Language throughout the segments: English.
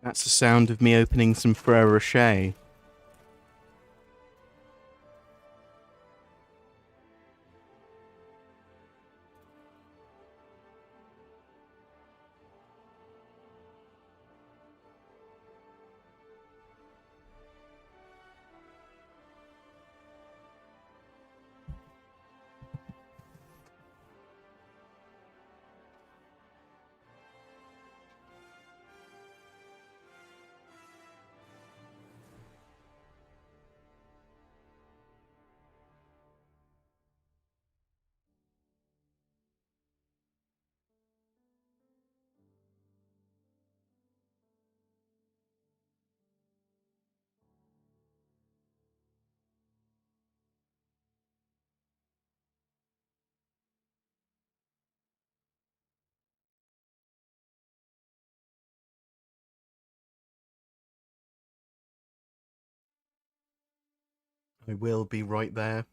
That's the sound of me opening some Frere Rocher. I will be right there.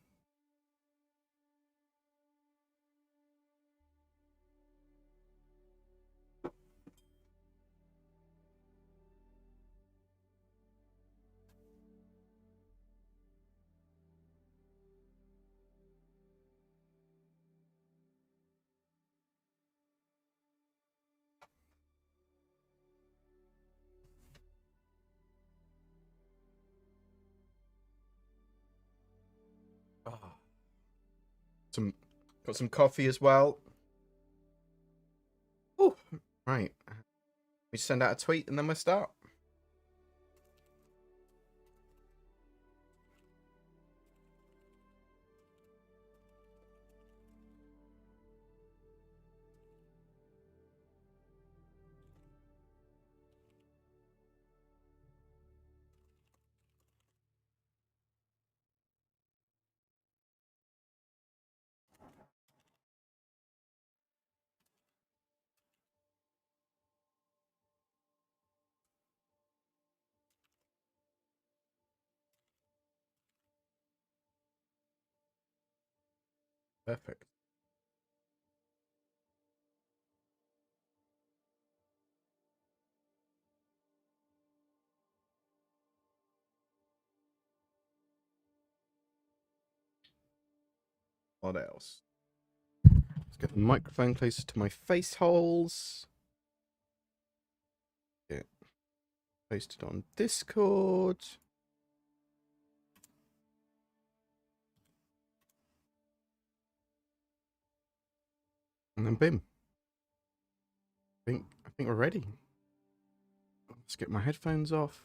Oh, got some coffee as well. Oh, right. We send out a tweet and then we'll start. Perfect. What else? Let's get the microphone closer to my face holes. Get posted on Discord. And then boom. I think we're ready. Let's get my headphones off.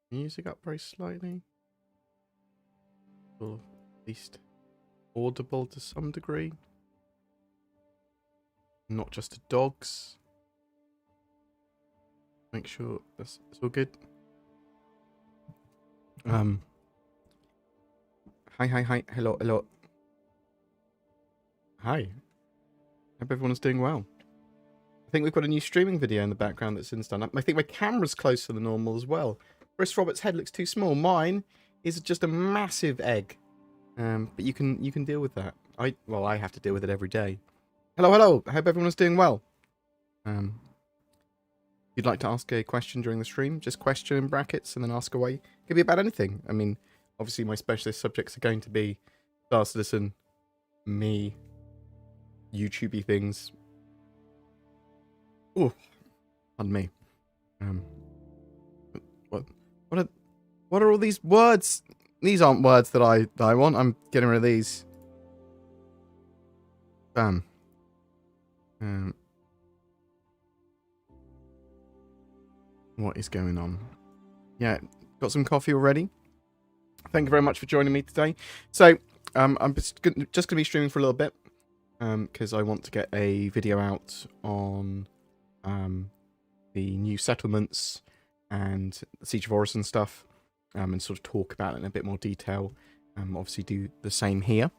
Music up very slightly. Or at least audible to some degree. Not just to dogs. Make sure that's all good. Hi. Hello. Hi. Hope everyone's doing well. I think we've got a new streaming video in the background that's installed. I think my camera's closer than normal as well. Chris Roberts' head looks too small. Mine is just a massive egg. But you can deal with that. I have to deal with it every day. Hello. I hope everyone's doing well. If you'd like to ask a question during the stream, just question in brackets and then ask away. It could be about anything. I mean, obviously my specialist subjects are going to be Star Citizen, me, YouTubey things. Oh, pardon me. What are all these words? These aren't words that I want. I'm getting rid of these. Bam. What is going on? Yeah, got some coffee already. Thank you very much for joining me today. So, I'm just going to be streaming for a little bit, because I want to get a video out on the new settlements and the Siege of Orison stuff, and sort of talk about it in a bit more detail. Obviously do the same here,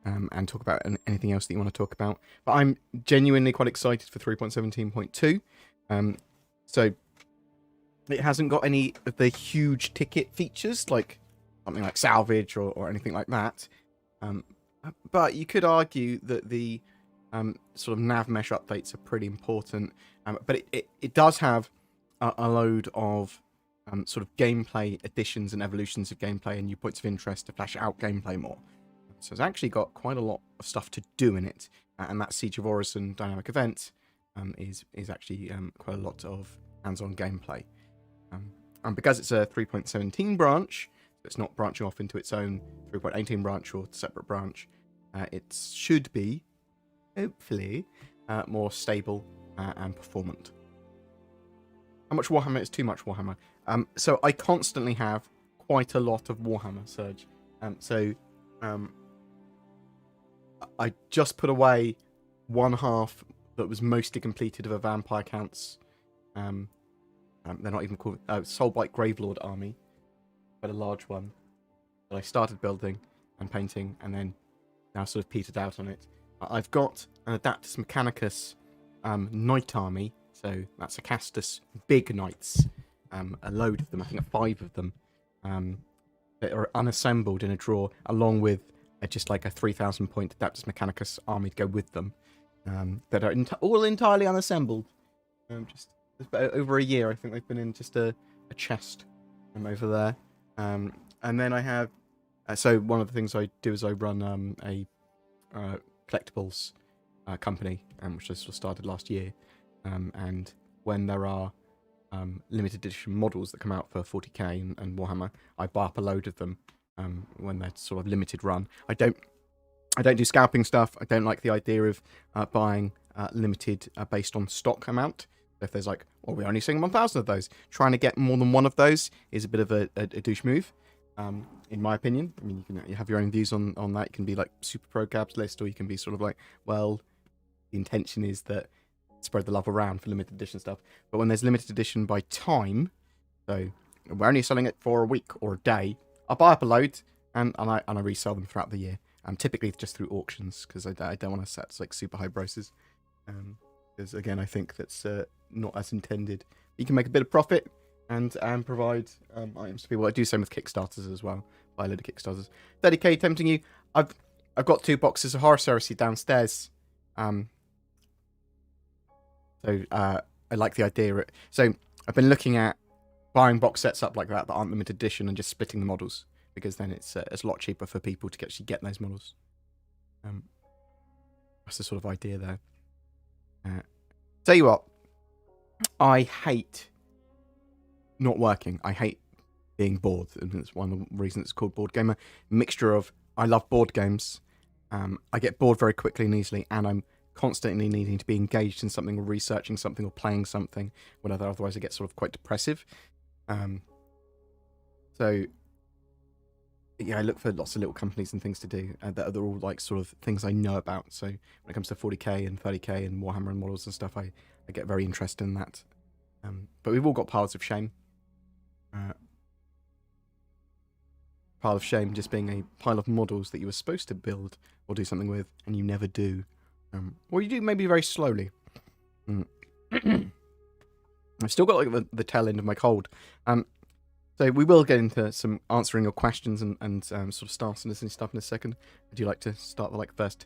and talk about anything else that you want to talk about. But I'm genuinely quite excited for 3.17.2. So it hasn't got any of the huge ticket features, like something like salvage or anything like that. But you could argue that the sort of nav mesh updates are pretty important, but it does have a load of sort of gameplay additions and evolutions of gameplay and new points of interest to flesh out gameplay more. So it's actually got quite a lot of stuff to do in it, and that Siege of Orison dynamic event is actually quite a lot of hands-on gameplay. And because it's a 3.17 branch, so it's not branching off into its own 3.18 branch or separate branch, it should be, hopefully, more stable and performant. How much Warhammer is too much Warhammer? So I constantly have quite a lot of Warhammer, Serge. I just put away one half that was mostly completed of a Vampire Counts. They're not even called Soulbite Gravelord army, but a large one that I started building and painting, and then now sort of petered out on it. I've got an Adaptus Mechanicus Knight army, so that's a Castus big knights, a load of them, I think 5 of them, that are unassembled in a drawer, along with just like a 3,000 point Adaptus Mechanicus army to go with them, that are all entirely unassembled. Just over a year, I think they've been in just a chest over there. And then I have, so one of the things I do is I run a collectibles company, which I sort of started last year. And when there are limited edition models that come out for 40k and Warhammer, I buy up a load of them when they're sort of limited run. I don't do scalping stuff. I don't like the idea of buying limited based on stock amount. If there's like, well, we're only selling 1,000 of those, trying to get more than one of those is a bit of a douche move, in my opinion. I mean, you have your own views on that. It can be like super pro cabs list, or you can be sort of like, well, the intention is that spread the love around for limited edition stuff. But when there's limited edition by time, so we're only selling it for a week or a day, I buy up a load and I resell them throughout the year. Typically just through auctions, because I don't want to set like super high prices. Because again, I think that's not as intended. You can make a bit of profit and provide items to people. I do the same with Kickstarters as well. Buy a load of Kickstarters. 30k tempting you. I've got 2 boxes of Horus Heresy downstairs. So I like the idea. So I've been looking at buying box sets up like that aren't limited edition and just splitting the models, because then it's a lot cheaper for people to actually get those models. That's the sort of idea there. Tell you what, I hate not working. I hate being bored, and it's one of the reasons it's called BoredGamer. Mixture of, I love board games. I get bored very quickly and easily, and I'm constantly needing to be engaged in something, or researching something, or playing something, whatever. Otherwise, it gets sort of quite depressive. So yeah, I look for lots of little companies and things to do that are all like sort of things I know about. So when it comes to 40k and 30k and Warhammer and models and stuff, I get very interested in that. But we've all got piles of shame. Pile of shame just being a pile of models that you were supposed to build or do something with, and you never do. Or you do maybe very slowly. I've still got like the tail end of my cold. So we will get into some answering your questions and sort of starting this and stuff in a second. Would you like to start the first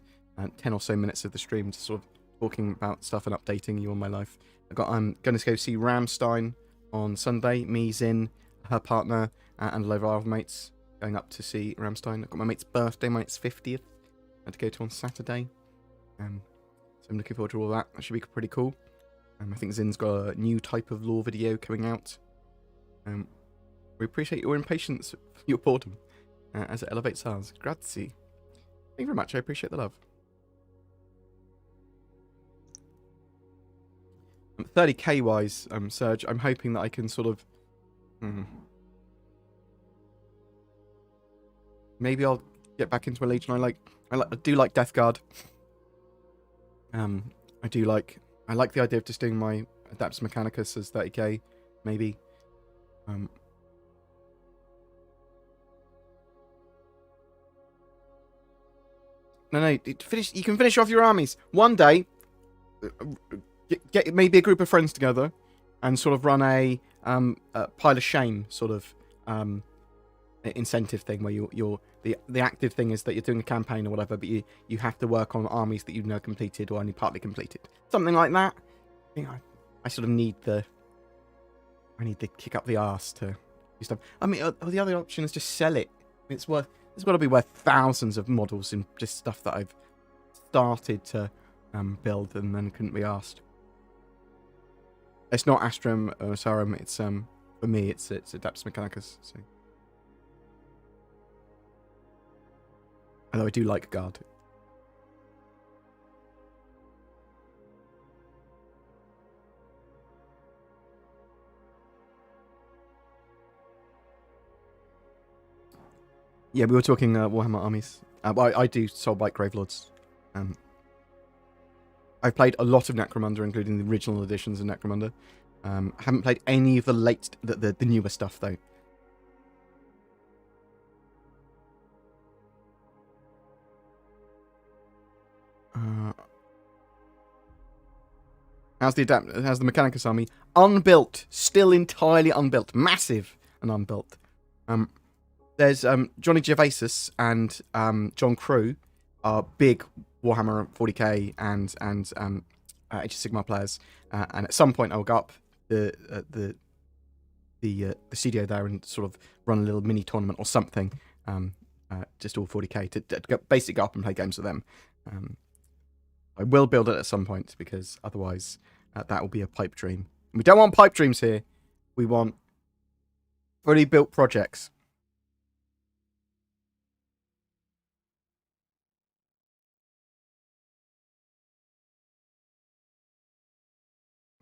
10 or so minutes of the stream, just sort of talking about stuff and updating you on my life? I'm going to go see Ramstein on Sunday. Me, Zin, her partner, and a load of our other mates going up to see Ramstein. I've got my mate's birthday, my mate's 50th, I had to go to on Saturday. So I'm looking forward to all that. That should be pretty cool. I think Zin's got a new type of lore video coming out. We appreciate your impatience, your boredom, as it elevates ours. Grazie. Thank you very much. I appreciate the love. 30k wise, Serge, I'm hoping that I can sort of... maybe I'll get back into a Legion. I do like Death Guard. I like the idea of just doing my Adaptus Mechanicus as 30k, maybe. No, you can finish off your armies. One day, get maybe a group of friends together and sort of run a pile of shame sort of incentive thing where the active thing is that you're doing a campaign or whatever, but you have to work on armies that you've now completed or only partly completed. Something like that. I think I sort of need the kick up the arse to do stuff. I mean, the other option is just sell it. It's got to be worth thousands of models in just stuff that I've started to build and then couldn't be asked. It's not Astrum or Sarum. It's for me, it's Adeptus Mechanicus. So. Although I do like Guard. Yeah, we were talking Warhammer armies. Well, I do Soulbite Gravelords. I've played a lot of Necromunda, including the original editions of Necromunda. Haven't played any of the newer stuff though. How's the Mechanicus army? Unbuilt, still entirely unbuilt, massive and unbuilt. There's Johnny Gervasis and John Crew are big Warhammer 40k and Age of Sigmar players, and at some point I'll go up the studio there and sort of run a little mini tournament or something, just all 40k to basically go up and play games with them. I will build it at some point because otherwise that will be a pipe dream. We don't want pipe dreams here. We want fully built projects.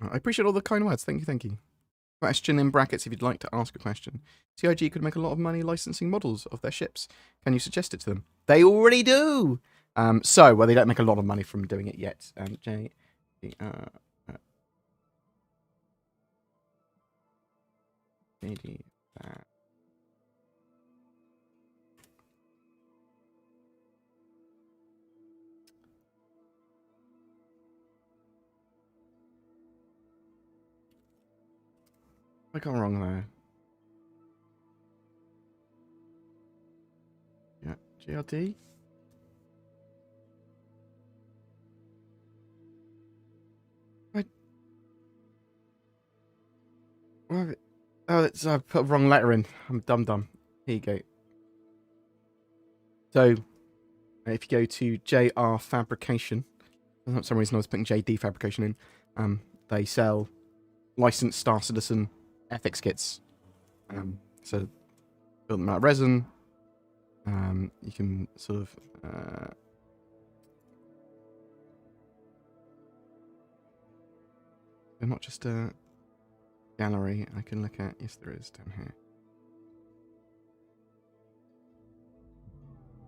I appreciate all the kind words. Thank you, thank you. Question in brackets if you'd like to ask a question. CIG could make a lot of money licensing models of their ships. Can you suggest it to them? They already do! Well, they don't make a lot of money from doing it yet. JD, I got wrong there. Yeah, GRD. Oh, I put a wrong letter in. I'm dumb. Here you go. So, if you go to JR Fabrication, for some reason I was putting JD Fabrication in. They sell licensed Star Citizen FX kits. So build them out of resin. You can sort of they're not just a gallery I can look at. Yes, there is down here.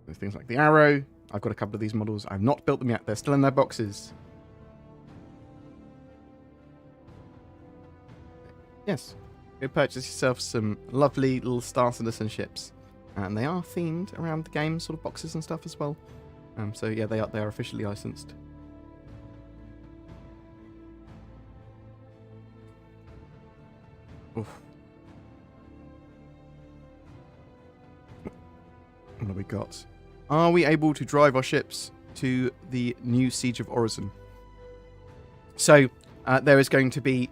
There's things like the arrow. I've got a couple of these models. I've not built them yet. They're still in their boxes. Yes. Go purchase yourself some lovely little Star Citizen ships. And they are themed around the game, sort of boxes and stuff as well. So yeah, they are officially licensed. Oof. What have we got? Are we able to drive our ships to the new Siege of Orison? So there is going to be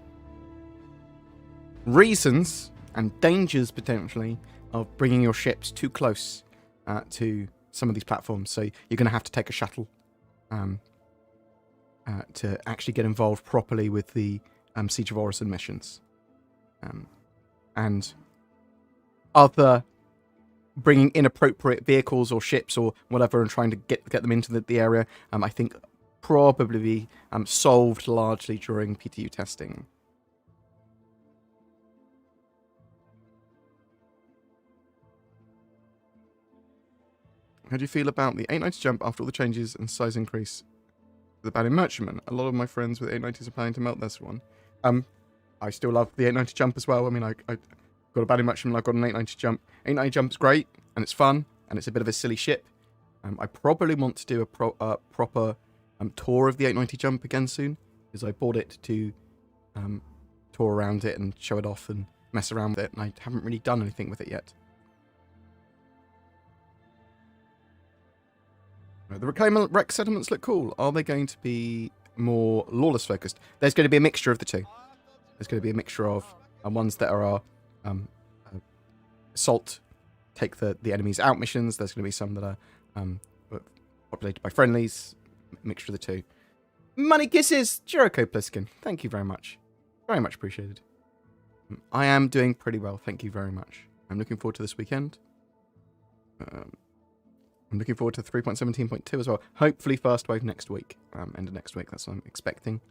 reasons and dangers potentially of bringing your ships too close to some of these platforms. So you're going to have to take a shuttle to actually get involved properly with the Siege of Orison missions. And other bringing inappropriate vehicles or ships or whatever and trying to get them into the area, I think probably be solved largely during PTU testing. How do you feel about the 890 jump after all the changes and size increase? The Batting Merchantman. A lot of my friends with 890s are planning to melt this one. I still love the 890 jump as well. I mean, I got a Batting Merchantman, I've got an 890 jump. 890 jump's great, and it's fun, and it's a bit of a silly ship. I probably want to do a proper tour of the 890 jump again soon, because I bought it to tour around it and show it off and mess around with it, and I haven't really done anything with it yet. The Reclaimer Wreck settlements look cool. Are they going to be more lawless focused? There's going to be a mixture of the two. There's going to be a mixture of ones that are assault, take the enemies out missions. There's going to be some that are populated by friendlies. Mixture of the two. Money kisses, Jericho Pliskin. Thank you very much. Very much appreciated. I am doing pretty well. Thank you very much. I'm looking forward to this weekend. I'm looking forward to 3.17.2 as well. Hopefully first wave next week. End of next week. That's what I'm expecting.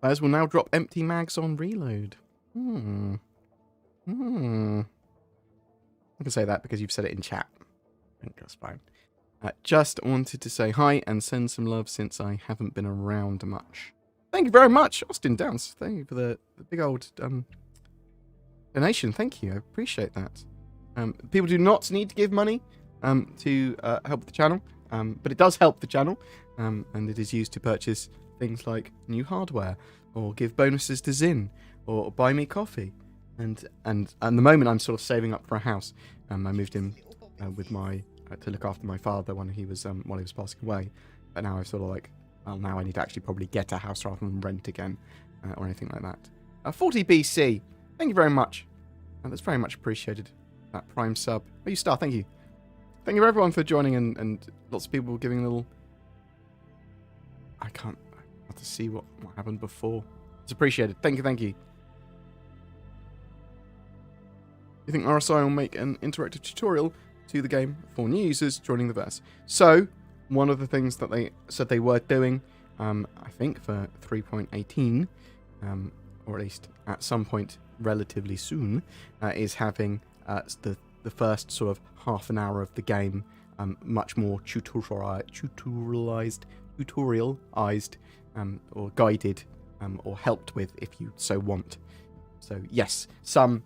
Players will now drop empty mags on reload. I can say that because you've said it in chat. I think that's fine. Just wanted to say hi and send some love since I haven't been around much. Thank you very much, Austin Downs. Thank you for the big old donation. Thank you. I appreciate that. People do not need to give money to help the channel, but it does help the channel, and it is used to purchase things like new hardware, or give bonuses to Zin, or buy me coffee. And at the moment, I'm sort of saving up for a house. I moved in with my to look after my father when he was while he was passing away. But now I'm sort of like, well, now I need to actually probably get a house rather than rent again, or anything like that. 40 BC, thank you very much. That's very much appreciated. That Prime sub. Oh, you star, thank you. Thank you everyone for joining, and lots of people giving a little. I can't have to see what happened before. It's appreciated. Thank you, thank you. You think RSI will make an interactive tutorial to the game for new users joining the verse? So, one of the things that they said they were doing, I think for 3.18, or at least at some point relatively soon, is having the first sort of half an hour of the game much more tutorialized, or guided, or helped with if you so want. So yes, some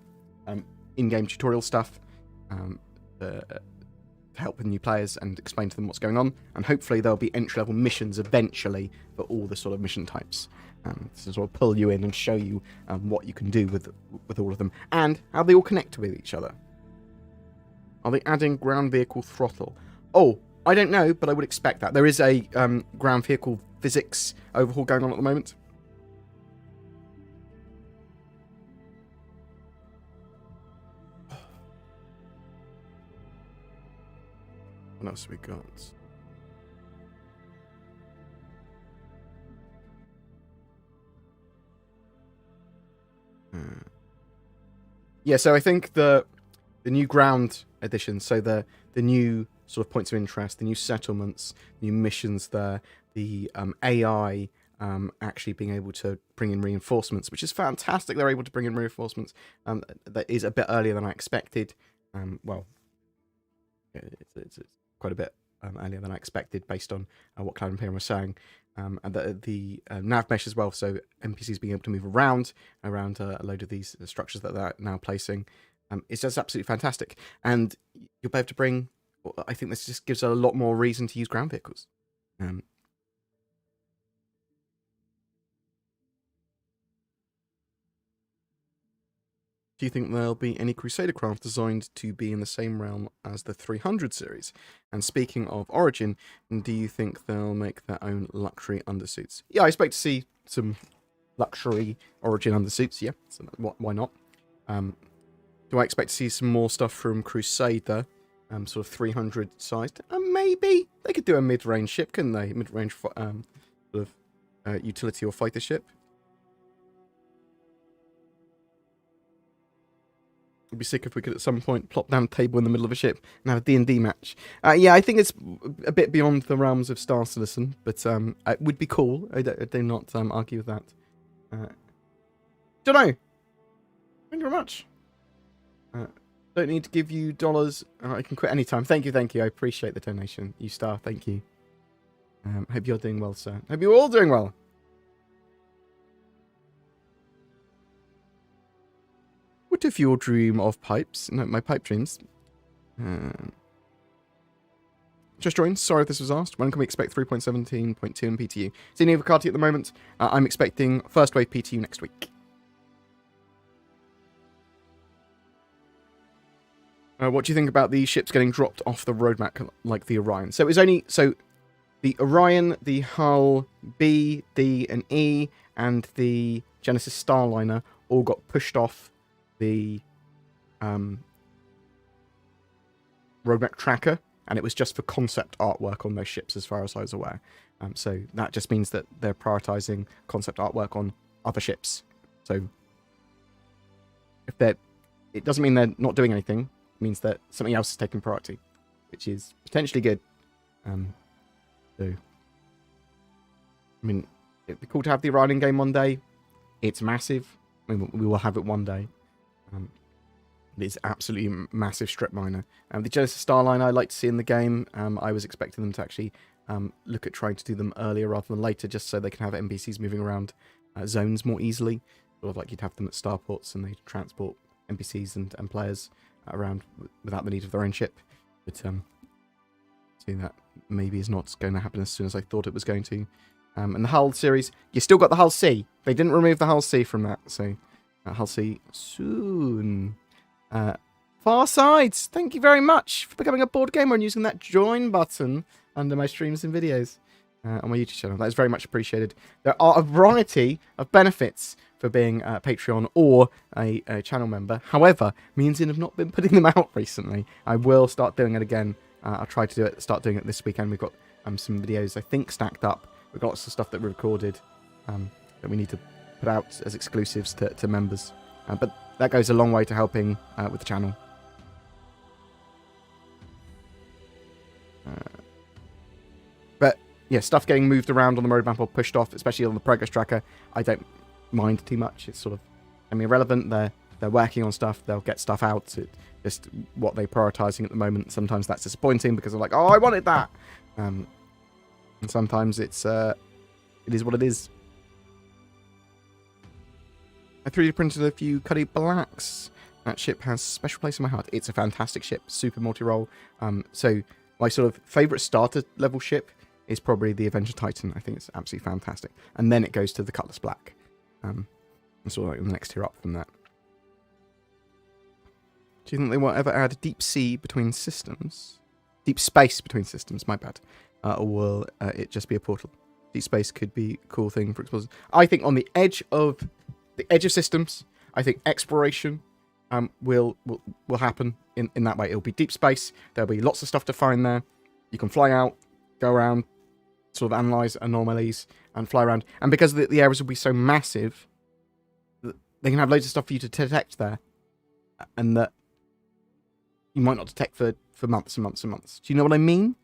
in-game tutorial stuff to help with new players and explain to them what's going on, and hopefully there'll be entry-level missions eventually for all the sort of mission types, to sort of pull you in and show you what you can do with all of them, and how they all connect with each other. Are they adding ground vehicle throttle? Oh, I don't know, but I would expect that. There is a ground vehicle physics overhaul going on at the moment. What else have we got? Yeah, so I think the new ground edition, so the new sort of points of interest, the new settlements, new missions there, the AI actually being able to bring in reinforcements, which is fantastic. They're able to bring in reinforcements. That is a bit earlier than I expected. Well, it's quite a bit earlier than I expected based on what Cloud Imperium was saying. And the nav mesh as well, so NPCs being able to move around a load of these structures that they're now placing. It's just absolutely fantastic. And you'll be able to bring, I think this just gives a lot more reason to use ground vehicles. Do you think there'll be any Crusader craft designed to be in the same realm as the 300 series? And speaking of Origin, do you think they'll make their own luxury undersuits? Yeah, I expect to see some luxury Origin undersuits, yeah. So why not? Do I expect to see some more stuff from Crusader? Sort of 300 sized? Maybe. They could do a mid-range ship, couldn't they? Mid-range sort of utility or fighter ship. It'd be sick if we could at some point plop down a table in the middle of a ship and have a D&D match. Yeah, I think it's a bit beyond the realms of Star Citizen, but it would be cool. I do not argue with that. Don't know. Thank you very much. Don't need to give you dollars. I can quit anytime. Thank you. I appreciate the donation. You star, thank you. Hope you're doing well, sir. Hope you're all doing well. What if your dream of pipes? No, my pipe dreams. Just joined. Sorry if this was asked. When can we expect 3.17.2 in PTU? It's in Evocati at the moment. I'm expecting first wave PTU next week. What do you think about the ships getting dropped off the roadmap like the Orion? So it was only the Orion, the Hull B, D, and E, and the Genesis Starliner all got pushed off the roadmap tracker, and it was just for concept artwork on those ships, as far as I was aware. So that just means that they're prioritizing concept artwork on other ships. So if it doesn't mean they're not doing anything. It means that something else is taking priority, which is potentially good. So, I mean, it'd be cool to have the Orion game one day. It's massive. I mean, we will have it one day. It's absolutely massive strip miner. The Genesis Starline I'd like to see in the game. I was expecting them to actually look at trying to do them earlier rather than later, just so they can have NPCs moving around zones more easily. Sort of like you'd have them at starports and they transport NPCs and players around without the need of their own ship. But see, that maybe is not going to happen as soon as I thought it was going to. And the Hull series, you still got the Hull C. They didn't remove the Hull C from that, so Hull C soon. Far Sides, thank you very much for becoming a board gamer and using that join button under my streams and videos on my YouTube channel. That is very much appreciated. There are a variety of benefits for being a Patreon or a channel member. However, me and Zin have not been putting them out recently. I will start doing it again. I'll try to start doing it this weekend. We've got some videos, I think, stacked up. We've got lots of stuff that we recorded that we need to put out as exclusives to members. But that goes a long way to helping with the channel. But yeah, stuff getting moved around on the roadmap or pushed off, especially on the progress tracker, I don't mind too much. It's sort of, I mean, irrelevant. They're working on stuff. They'll get stuff out. It's just what they're prioritizing at the moment. Sometimes that's disappointing because they're like, oh, I wanted that. And sometimes it is what it is. I 3D printed a few Cuddy Blacks. That ship has a special place in my heart. It's a fantastic ship, super multi-role. So my sort of favorite starter level ship is probably the Avenger Titan. I think it's absolutely fantastic. And then it goes to the Cutlass Black. Sort of like the next tier up from that. Do you think they will ever add deep sea between systems? Deep space between systems, my bad. Or will it just be a portal? Deep space could be a cool thing for explorers. I think on the edge of systems, I think exploration will happen in that way. It'll be deep space. There'll be lots of stuff to find there. You can fly out, go around, sort of analyze anomalies, and fly around. And because the areas will be so massive, they can have loads of stuff for you to detect there, and that you might not detect for months and months and months. Do you know what I mean?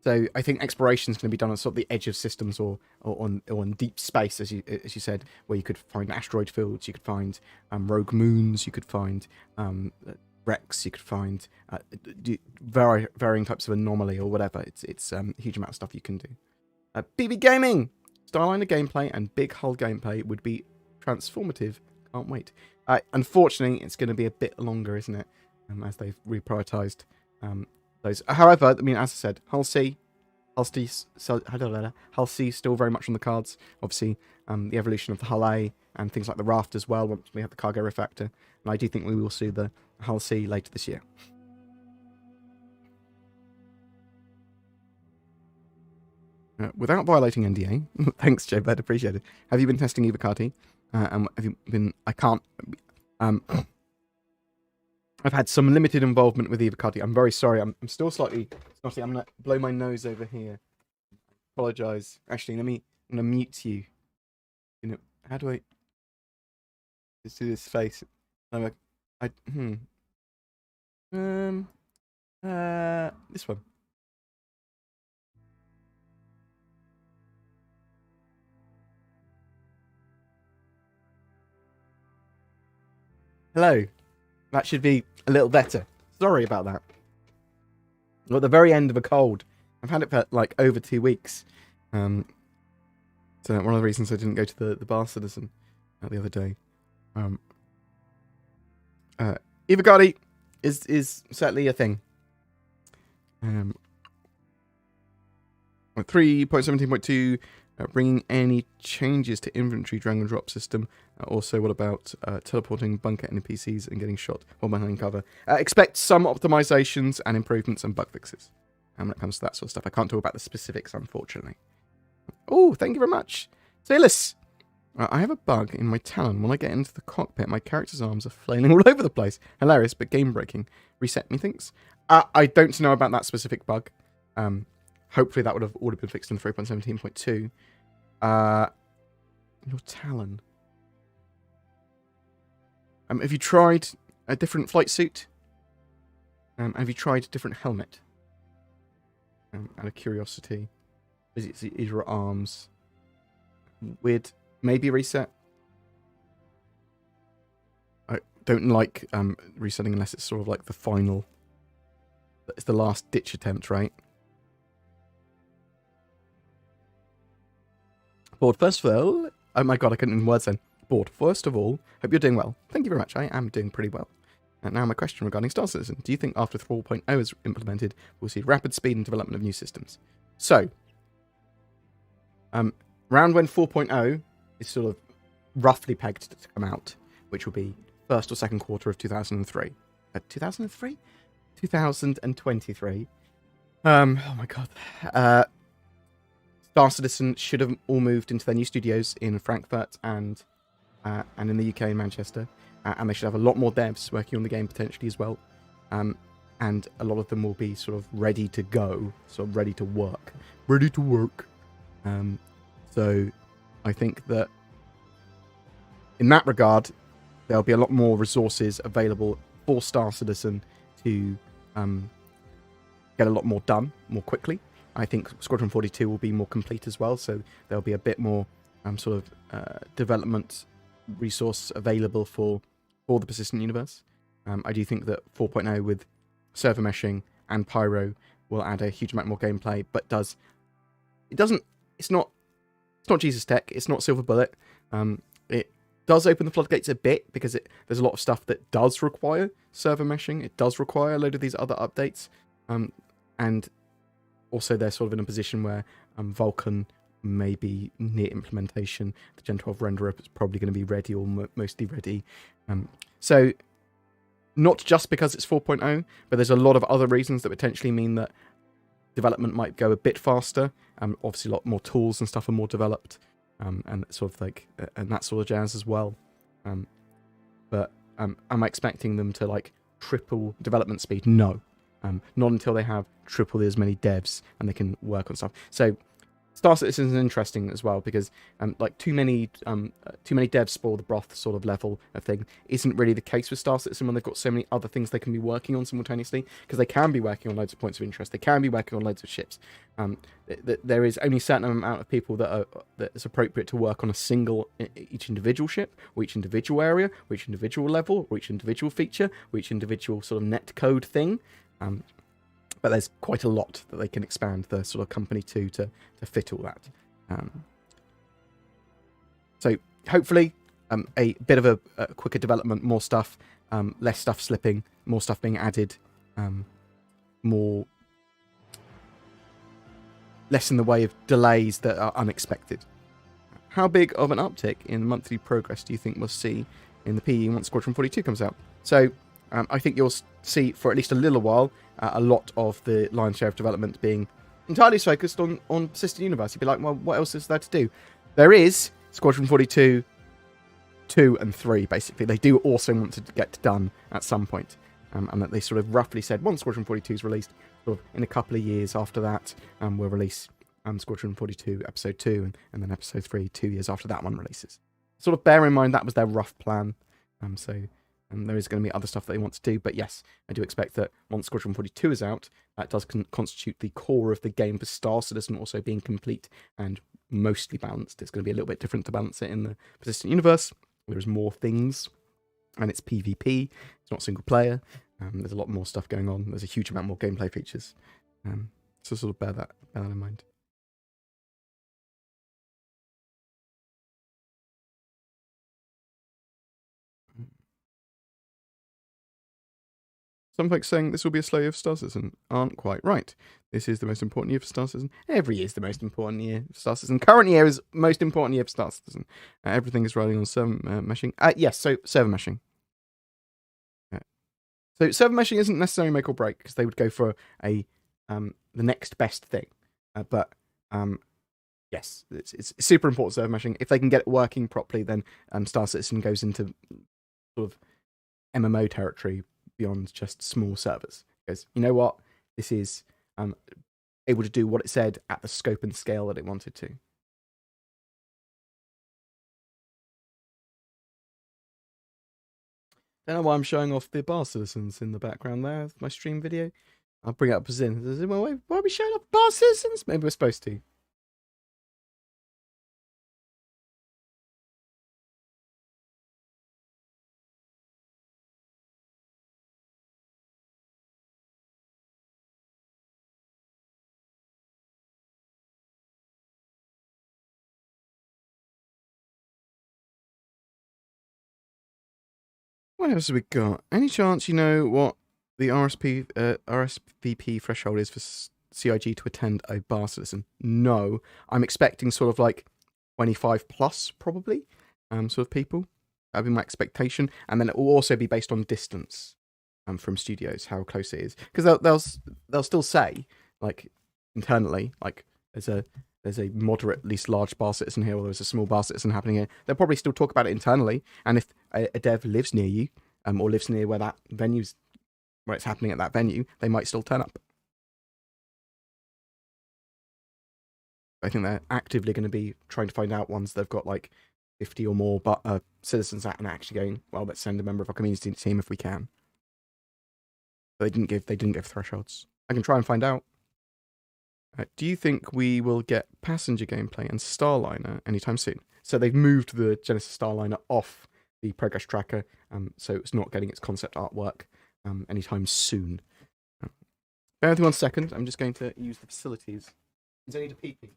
So I think exploration is going to be done on sort of the edge of systems or on deep space, as you said, where you could find asteroid fields, you could find rogue moons, you could find wrecks, you could find varying types of anomaly or whatever. It's a huge amount of stuff you can do. BB Gaming! Starliner gameplay and big hull gameplay would be transformative. Can't wait. Unfortunately, it's going to be a bit longer, isn't it? As they've reprioritized those. However, I mean, as I said, Hull C still very much on the cards. Obviously, the evolution of the Hull A and things like the Raft as well, once we have the cargo refactor. And I do think we will see the Hull C later this year. Without violating NDA, thanks, Joe Bed, appreciate it. Have you been testing Evocati? And have you been? I can't. I've had some limited involvement with Evocati. I'm very sorry. I'm still slightly snotty. I'm gonna blow my nose over here. Apologise. Actually, I'm gonna mute you. You know, how do I just do this face? This one. Hello. That should be a little better. Sorry about that. We're at the very end of a cold. I've had it for like over 2 weeks. So one of the reasons I didn't go to the Bar Citizen the other day. Evocati is certainly a thing. 3.17.2 bringing any changes to inventory drag and drop system? Also, what about teleporting bunker NPCs and getting shot while behind cover? Expect some optimizations and improvements and bug fixes when it comes to that sort of stuff. I can't talk about the specifics, unfortunately. Oh, thank you very much. Sailus! I have a bug in my talon. When I get into the cockpit, my character's arms are flailing all over the place. Hilarious, but game-breaking. Reset me thinks. I don't know about that specific bug. Hopefully that would have already been fixed in 3.17.2. Your talon. Have you tried a different flight suit? Have you tried a different helmet? Out of curiosity. Is your arms weird? Maybe reset. I don't like resetting unless it's sort of like the final. It's the last ditch attempt, right? Bored, first of all, oh my god, I couldn't in words then. Bored, first of all, hope you're doing well. Thank you very much, I am doing pretty well. And now my question regarding Star Citizen. Do you think after 4.0 is implemented, we'll see rapid speed and development of new systems? So, around when 4.0 is sort of roughly pegged to come out, which will be first or second quarter of 2003. 2003? 2023. Oh my god. Star Citizen should have all moved into their new studios in Frankfurt and in the UK in Manchester. And they should have a lot more devs working on the game potentially as well. And a lot of them will be sort of ready to go, sort of ready to work. Ready to work. So I think that in that regard, there'll be a lot more resources available for Star Citizen to get a lot more done more quickly. I think Squadron 42 will be more complete as well, so there'll be a bit more sort of development resource available for the persistent universe. I do think that 4.0 with server meshing and pyro will add a huge amount more gameplay, but it's not Jesus Tech, it's not Silver Bullet. It does open the floodgates a bit because there's a lot of stuff that does require server meshing. It does require a load of these other updates, and also they're sort of in a position where Vulkan may be near implementation. The Gen 12 renderer is probably going to be ready or mostly ready. So not just because it's 4.0, but there's a lot of other reasons that potentially mean that development might go a bit faster. Obviously, a lot more tools and stuff are more developed, and sort of like and that sort of jazz as well. But am I expecting them to like triple development speed? No, not until they have triple as many devs and they can work on stuff. So Star Citizen is interesting as well because like too many devs spoil the broth sort of level of thing isn't really the case with Star Citizen when they've got so many other things they can be working on simultaneously, because they can be working on loads of points of interest, they can be working on loads of ships. There is only a certain amount of people that is appropriate to work on each individual ship, or each individual area, or each individual level, or each individual feature, or each individual sort of net code thing. But there's quite a lot that they can expand the sort of company to fit all that. So hopefully a bit of a quicker development, more stuff, less stuff slipping, more stuff being added, less in the way of delays that are unexpected. How big of an uptick in monthly progress do you think we'll see in the PE once Squadron 42 comes out? So I think you'll see for at least a little while a lot of the lion's share of development being entirely focused on Persistent Universe. You'd be like, well, what else is there to do? There is Squadron 42, 2 and 3, basically. They do also want to get done at some point. And that they sort of roughly said once Squadron 42 is released, sort of in a couple of years after that, we'll release Squadron 42 Episode 2 and then Episode 3 2 years after that one releases. Sort of bear in mind that was their rough plan. There is going to be other stuff that they want to do, but yes, I do expect that once Squadron 42 is out, that does constitute the core of the game for Star Citizen also being complete and mostly balanced. It's going to be a little bit different to balance it in the Persistent Universe. There's more things, and it's PvP. It's not single player. There's a lot more stuff going on. There's a huge amount more gameplay features. So sort of bear that in mind. Some folks saying this will be a slow year for Star Citizen aren't quite right. This is the most important year for Star Citizen. Every year is the most important year for Star Citizen. Current year is most important year for Star Citizen. Everything is running on server meshing. Yes, so server meshing. So server meshing isn't necessarily make or break because they would go for the next best thing. But yes, it's super important server meshing. If they can get it working properly, then Star Citizen goes into sort of MMO territory beyond just small servers. Because you know what, this is able to do what it said at the scope and scale that it wanted to. Don't know why I'm showing off the bar citizens in the background there. My stream video. I'll bring it up as in. Why are we showing off bar citizens? Maybe we're supposed to. What else have we got? Any chance you know what the RSVP threshold is for CIG to attend a bar citizen? No, I'm expecting sort of like 25 plus probably, sort of people. That'd be my expectation, and then it will also be based on distance, from studios, how close it is, because they'll still say like internally like there's a moderate, least large bar citizen here, or there's a small bar citizen happening here. They'll probably still talk about it internally, and if a dev lives near you, or lives near where that venue's where it's happening at that venue, they might still turn up. I think they're actively going to be trying to find out ones that've got like 50 or more citizens at, and actually going, well, let's send a member of our community team if we can. But they didn't give thresholds. I can try and find out. Do you think we will get passenger gameplay and Starliner anytime soon? So they've moved the Genesis Starliner off the progress tracker, so it's not getting its concept artwork anytime soon. Bear with me 1 second. I'm just going to use the facilities. Does I need a pee-pee?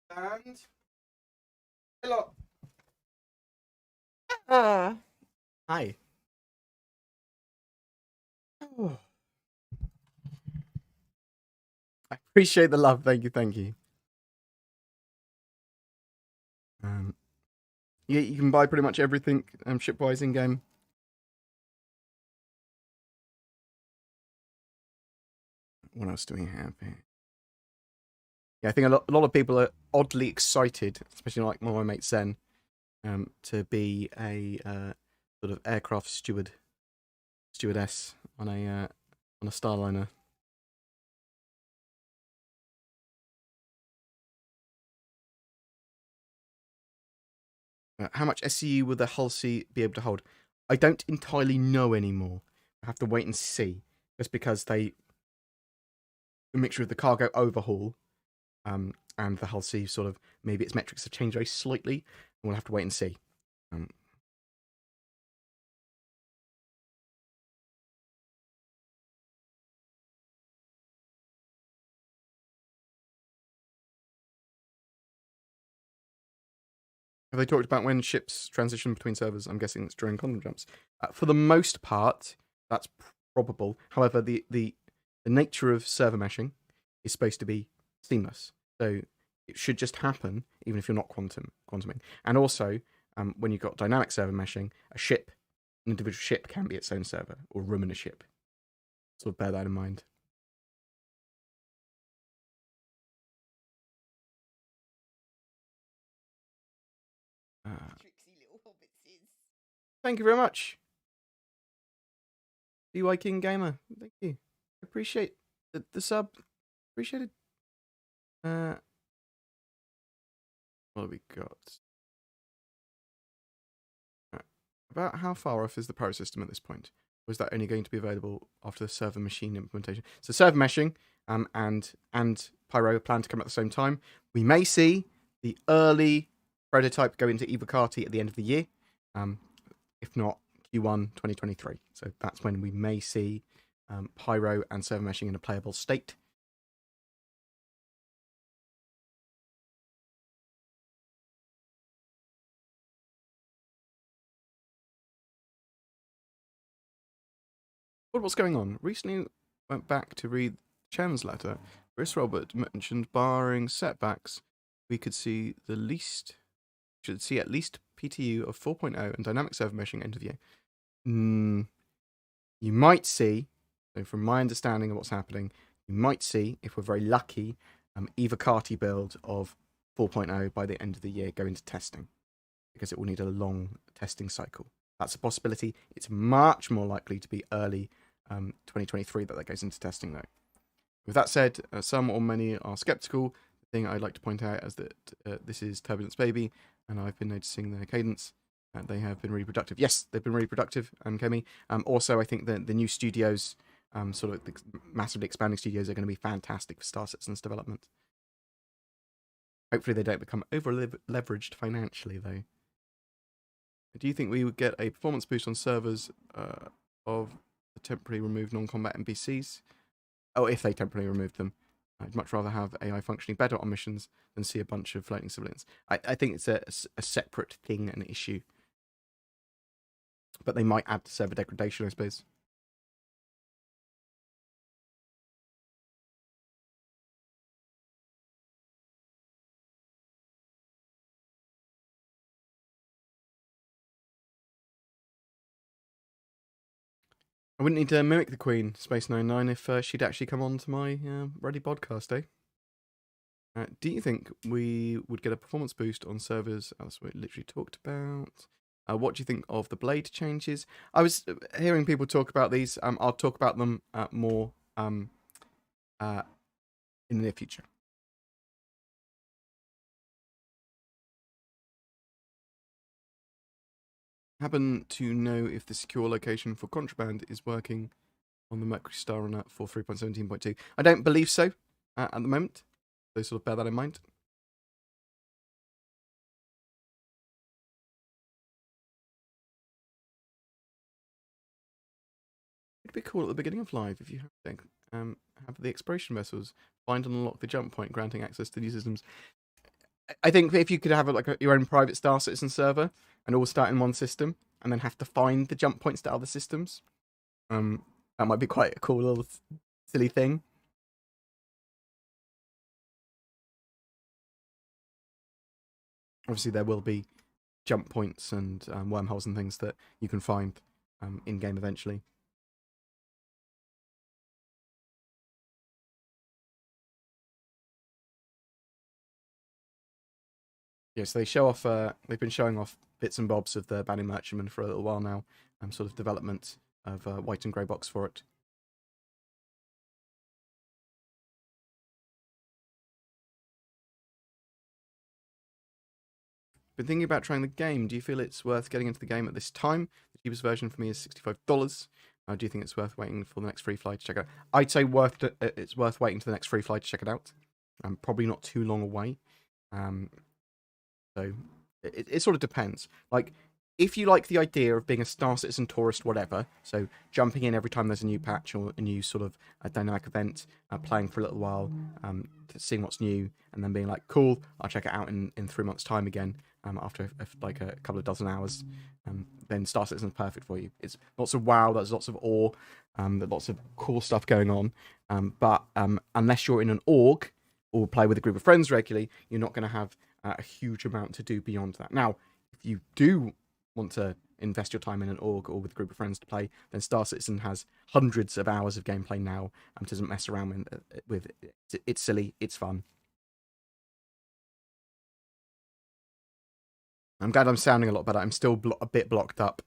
And hello. Hi. Oh. I appreciate the love. Thank you. Thank you. Yeah, you can buy pretty much everything shipwise in game. What else do we have here? Yeah, I think a lot of people are oddly excited, especially like my mate Zen, to be a sort of aircraft stewardess on a Starliner. How much SCU will the Hull C be able to hold? I don't entirely know anymore. I have to wait and see. Just because a mixture of the cargo overhaul and the Hull C sort of, maybe its metrics have changed very slightly. And we'll have to wait and see. Um, have they talked about when ships transition between servers? I'm guessing it's during quantum jumps. For the most part, that's probable. However, the nature of server meshing is supposed to be seamless. So it should just happen, even if you're not quantuming. And also, when you've got dynamic server meshing, an individual ship can be its own server, or room in a ship. So bear that in mind. Tricksy little hobbitses. Thank you very much, BY King Gamer. Thank you. Appreciate the sub. Appreciate it. What have we got? About how far off is the Pyro system at this point? Or is that only going to be available after the server machine implementation? So server meshing and Pyro plan to come at the same time. We may see the early prototype go into Evocati at the end of the year, if not Q1 2023. So that's when we may see Pyro and server meshing in a playable state. What's going on? Recently went back to read Chen's letter. Chris Robert mentioned barring setbacks, we could see at least PTU of 4.0 and dynamic server meshing end of the year. You might see, so from my understanding of what's happening, you might see, if we're very lucky, Evocati build of 4.0 by the end of the year go into testing, because it will need a long testing cycle. That's a possibility. It's much more likely to be early 2023 that goes into testing, though. With that said, some or many are skeptical. The thing I'd like to point out is that this is Turbulence Baby, and I've been noticing their cadence. They have been really productive. Yes, they've been really productive, Kemi. Also, I think that the new studios, sort of the massively expanding studios, are going to be fantastic for Star Citizen's development. Hopefully they don't become over-leveraged financially, though. Do you think we would get a performance boost on servers of the temporarily removed non-combat NPCs? Oh, if they temporarily removed them. I'd much rather have AI functioning better on missions than see a bunch of floating civilians. I think it's a separate thing, an issue. But they might add to server degradation, I suppose. I wouldn't need to mimic the Queen, Space 99, if she'd actually come on to my Ready podcast, eh? Do you think we would get a performance boost on servers, as we literally talked about? What do you think of the blade changes? I was hearing people talk about these. I'll talk about them more in the near future. Happen to know if the secure location for contraband is working on the Mercury Star Runner for 3.17.2? I don't believe so at the moment, so sort of bear that in mind. It'd be cool at the beginning of live if you have the exploration vessels find and unlock the jump point, granting access to these systems. I think if you could have your own private Star Citizen server and all start in one system, and then have to find the jump points to other systems, that might be quite a cool little silly thing. Obviously, there will be jump points and wormholes and things that you can find in game eventually. Yeah, so they show off. They've been showing off bits and bobs of the Banning Merchantman for a little while now. Sort of development of white and grey box for it. Been thinking about trying the game. Do you feel it's worth getting into the game at this time? The cheapest version for me is $65. Do you think it's worth waiting for the next free fly to check it out? I'd say it's worth waiting to the next free fly to check it out. Probably not too long away. So it sort of depends. Like, if you like the idea of being a Star Citizen tourist, whatever, so jumping in every time there's a new patch or a new sort of a dynamic event, playing for a little while, seeing what's new, and then being like, cool, I'll check it out in 3 months' time again, after like a couple of dozen hours, then Star Citizen's perfect for you. It's lots of WoW, there's lots of ore, there's lots of cool stuff going on, but unless you're in an org or play with a group of friends regularly, you're not going to have a huge amount to do beyond that. Now, if you do want to invest your time in an org or with a group of friends to play, then Star Citizen has hundreds of hours of gameplay now. Doesn't mess around with it. It's silly, it's fun. I'm glad I'm sounding a lot better. I'm still a bit blocked up.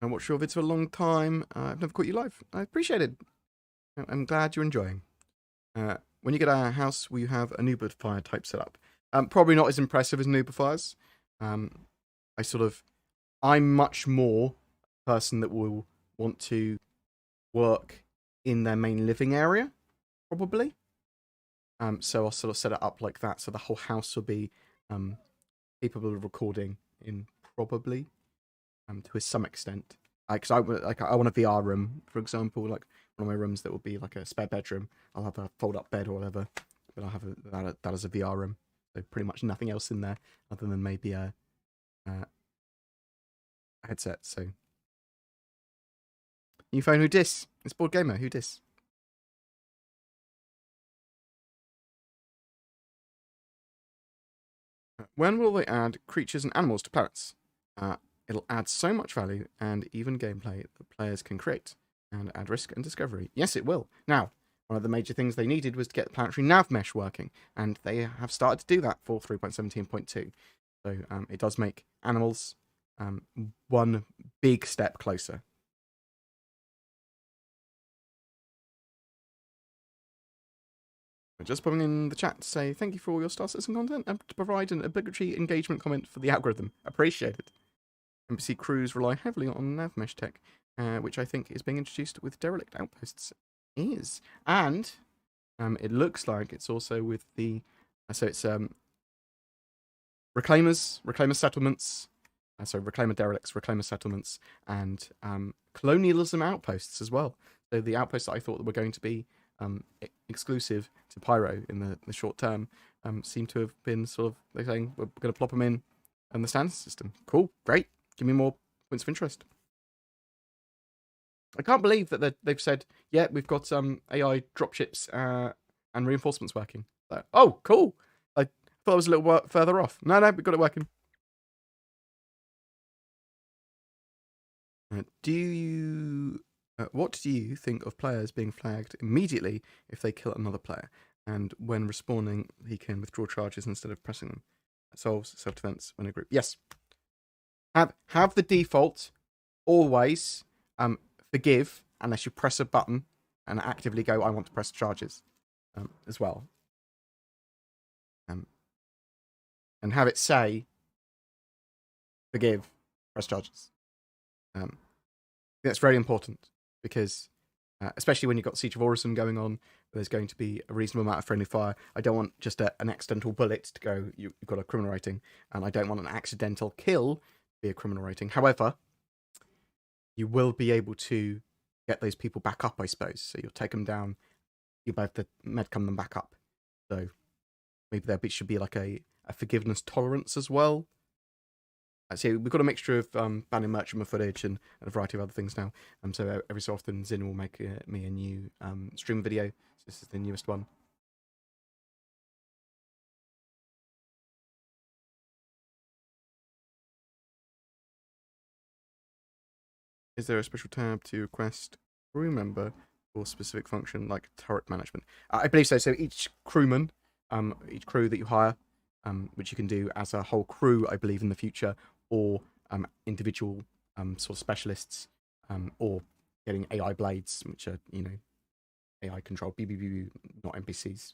I watched your vids for a long time. I've never caught you live. I appreciate it. I'm glad you're enjoying. When you get our house, will you have a Nuba fire type setup? Probably not as impressive as Nuba fires. I'm much more a person that will want to work in their main living area, probably. So I'll sort of set it up like that, so the whole house will be capable of recording in probably, to some extent. Because I want a VR room, for example, like one of my rooms that will be like a spare bedroom. I'll have a fold-up bed or whatever, but I'll have that as a VR room. So pretty much nothing else in there other than maybe a headset. So new phone, who dis? It's BoredGamer, who dis? When will they add creatures and animals to planets? It'll add so much value and even gameplay that players can create, and add risk and discovery. Yes, it will. Now, one of the major things they needed was to get the planetary nav mesh working, and they have started to do that for 3.17.2. So it does make animals one big step closer. Just putting in the chat to say thank you for all your Star Citizen content and to provide an obligatory engagement comment for the algorithm. Appreciate it. Embassy crews rely heavily on nav mesh tech, which I think is being introduced with derelict outposts. And it looks like it's also with the it's reclaimer settlements, reclaimer derelicts, reclaimer settlements, and colonialism outposts as well. So the outposts that I thought were going to be exclusive to Pyro in the short term seem to have been sort of, they're saying we're going to plop them in the standard system. Cool, great. Give me more points of interest. I can't believe that they've said, yeah, we've got AI dropships and reinforcements working. Like, oh, cool. I thought it was a little further off. No, we've got it working. What do you think of players being flagged immediately if they kill another player? And when respawning, he can withdraw charges instead of pressing them. That solves self-defense when a group. Yes. Have the default always forgive unless you press a button and actively go, I want to press charges as well. And have it say, forgive, press charges. That's very important because, especially when you've got Siege of Orison going on, there's going to be a reasonable amount of friendly fire. I don't want just an accidental bullet to go, you've got a criminal rating, and I don't want an accidental kill to be a criminal rating. However, you will be able to get those people back up, I suppose. So you'll take them down, you both the medcom them back up. So maybe there should be like a forgiveness tolerance as well. So we've got a mixture of Banning Merchantman footage and a variety of other things now. So every so often, Zin will make me a new stream video. So this is the newest one. Is there a special tab to request crew member for specific function like turret management? I believe so. So each crewman, each crew that you hire, which you can do as a whole crew, I believe, in the future, or individual sort of specialists, or getting AI blades, which are, you know, AI controlled, not NPCs.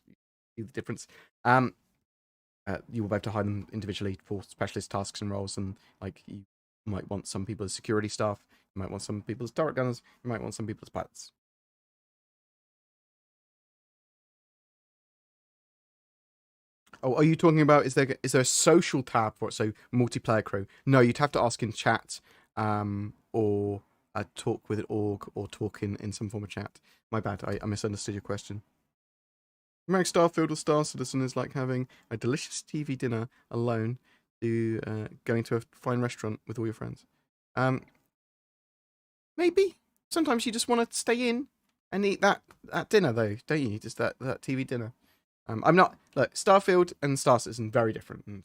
See the difference. You will be able to hire them individually for specialist tasks and roles, and like you might want some people as security staff, you might want some people as turret gunners, you might want some people as pilots. Oh, are you talking about is there a social tab for it? So multiplayer crew? No, you'd have to ask in chat, or talk with an org, or talk in some form of chat. My bad, I misunderstood your question. Marrying Starfield or Star Citizen is like having a delicious TV dinner alone to going to a fine restaurant with all your friends. Maybe. Sometimes you just want to stay in and eat that dinner, though, don't you? Just that TV dinner. I'm not... Look, Starfield and Star Citizen, very different. And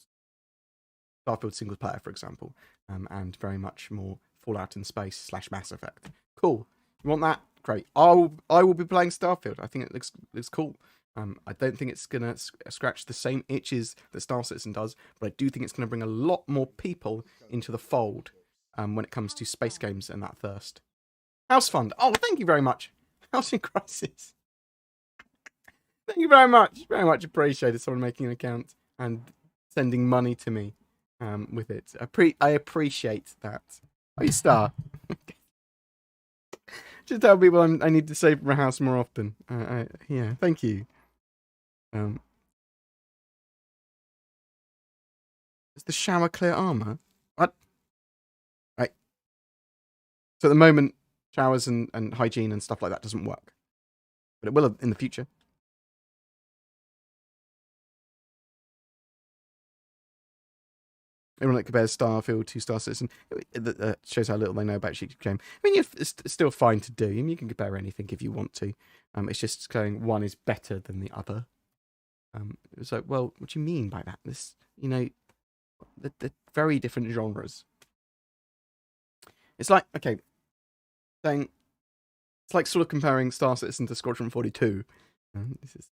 Starfield single player, for example, and very much more Fallout in space / Mass Effect. Cool. You want that? Great. I will be playing Starfield. I think it looks cool. I don't think it's going to scratch the same itches that Star Citizen does, but I do think it's going to bring a lot more people into the fold when it comes to space games and that thirst. House Fund. Oh, thank you very much. Housing Crisis. Thank you very much. Very much appreciated someone making an account and sending money to me with it. I appreciate that. Oh, you star. Just tell people I need to save for a house more often. Yeah, thank you. Is the shower clear armor? What? Right. So at the moment, showers and hygiene and stuff like that doesn't work. But it will in the future. Everyone that compares Starfield to Star Citizen, that shows how little they know about Sheep Game. I mean, it's still fine to do. I mean, you can compare anything if you want to. It's just going one is better than the other. It's like, well, what do you mean by that? This, you know, they're very different genres. It's like, okay, saying it's like sort of comparing Star Citizen to Squadron 42. This is...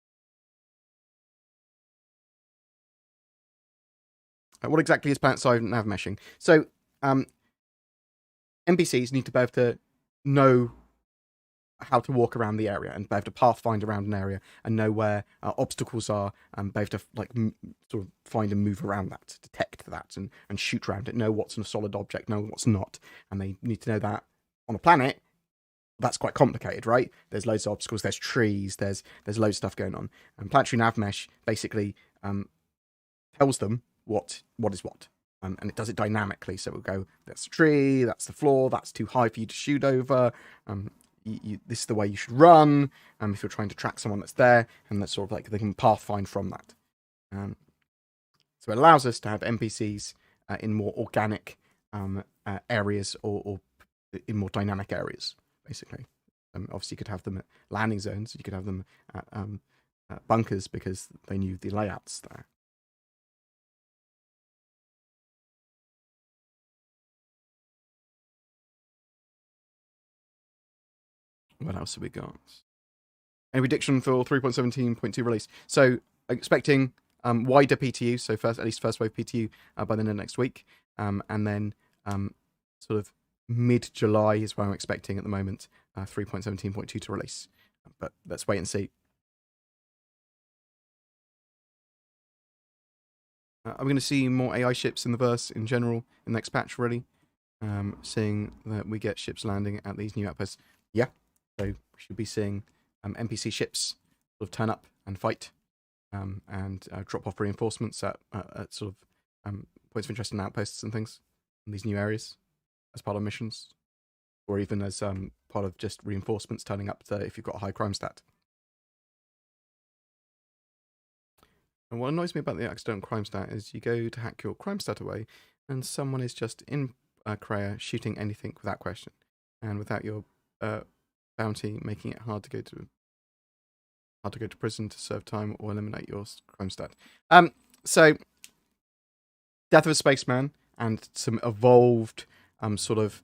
What exactly is planet-side nav meshing? So, NPCs need to be able to know how to walk around the area and be able to pathfind around an area and know where obstacles are, and be able to like sort of find and move around that, detect that, and shoot around it, know what's a solid object, know what's not, and they need to know that on a planet. That's quite complicated, right? There's loads of obstacles, there's trees, there's loads of stuff going on. And planetary nav mesh basically tells them what is what. And it does it dynamically. So it will go, that's a tree, that's the floor, that's too high for you to shoot over. This is the way you should run if you're trying to track someone that's there. And that's sort of like they can pathfind from that. So it allows us to have NPCs in more organic areas or in more dynamic areas, basically. Obviously, you could have them at landing zones. You could have them at bunkers because they knew the layouts there. What else have we got? Any prediction for 3.17.2 release? So expecting wider PTU, so at least first wave PTU by the end of next week, and then sort of mid-July is where I'm expecting at the moment 3.17.2 to release. But let's wait and see. I'm going to see more AI ships in the verse in general in the next patch already. Seeing that we get ships landing at these new outposts. Yeah, so we should be seeing NPC ships sort of turn up and fight, and drop off reinforcements at sort of points of interest in outposts and things in these new areas as part of missions, or even as part of just reinforcements turning up to, if you've got a high crime stat. And what annoys me about the accidental crime stat is you go to hack your crime stat away, and someone is just in Krea shooting anything without question, and without your bounty making it hard to go to prison to serve time or eliminate your crime stat. So Death of a Spaceman and some evolved sort of